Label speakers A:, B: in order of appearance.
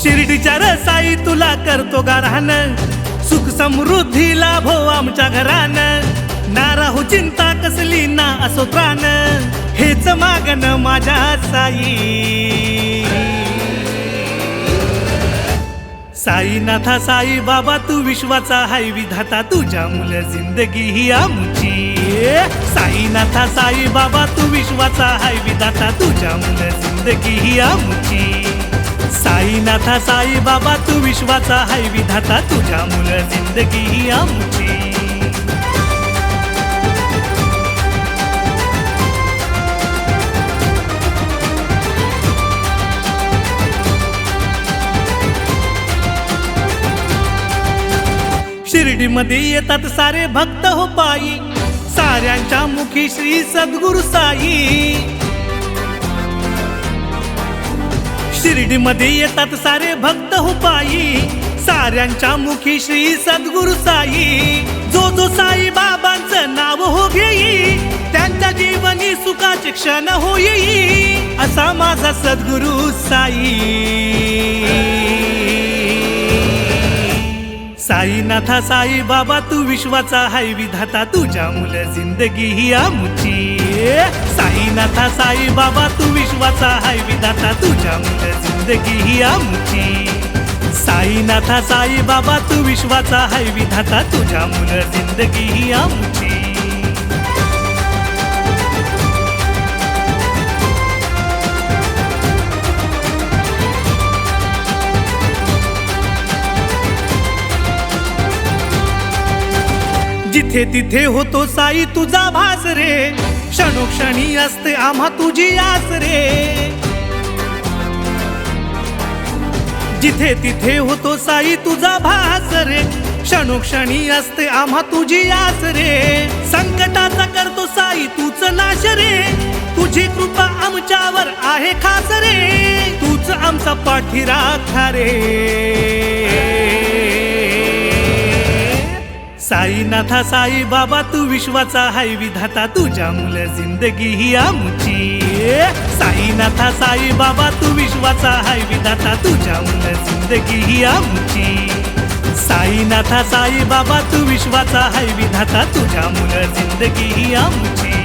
A: शिर्डीच्या रसाई तुला करतो गारान, सुख समृद्धी लाभो आमच्या घरान, ना राहू चिंता कसली ना असो त्राण, हेच मागन माझ्या साई. साईनाथा साई बाबा तू विश्वाचा हाय विधाता, तुझ्या मुले जिंदगी ही आमची. साईनाथा साई बाबा तू विश्वाचा हाय विधाता, तुझ्या मुले जिंदगी ही आमची. साईनाथा साई बाबा तू विश्वाचा हाय विधाता, तुझ्या मुले जिंदगी ही आमची. शिर्डीमध्ये येतात सारे भक्त हो पायी, साऱ्यांच्या मुखी श्री सद्गुरु साई. शिर्डीमध्ये येतात सारे भक्त हो पायी, साऱ्यांच्या मुखी श्री सद्गुरु साई. जो जो साई बाबांचं नाव हो घेई, त्यांच्या जीवनी सुखाचे क्षण हो येई, असा माझा सद्गुरु साई. साईनाथा साई बाबा तू विश्वाचा हाय विधाता, तुझ्या मुले जिंदगी ही आमची. साईनाथा साई बाबा तू विश्वाचा हाय विधाता, तुझ्या मुले जिंदगी ही आमची. साईनाथा साई बाबा तू विश्वाचा हाय विधाता, तुझ्या मुले जिंदगी ही आमची. जिथे तिथे होतो साई तुझा भास रे, क्षणोक्षणी असते आम्हा तुझी आस रे. जिथे तिथे होतो साई तुझा भास रे, क्षणोक्षणी असते आम्हा तुझी आस रे. संकटाचा करतो साई तूच नाश रे, तुझी कृपा आमच्यावर आहे खास रे, तूच आमचा पाठीराखा रे. साईनाथा साई बाबा तू विश्वाचा हाय विधाता, तुझ्या मुले जिंदगी ही आमची. साईनाथा साई बाबा तू विश्वाचा हाय विधाता, तुझ्या मुले जिंदगी ही आमची. साईनाथा साई बाबा तू विश्वाचा हाय विधाता, तुझ्या मुले जिंदगी ही आमची.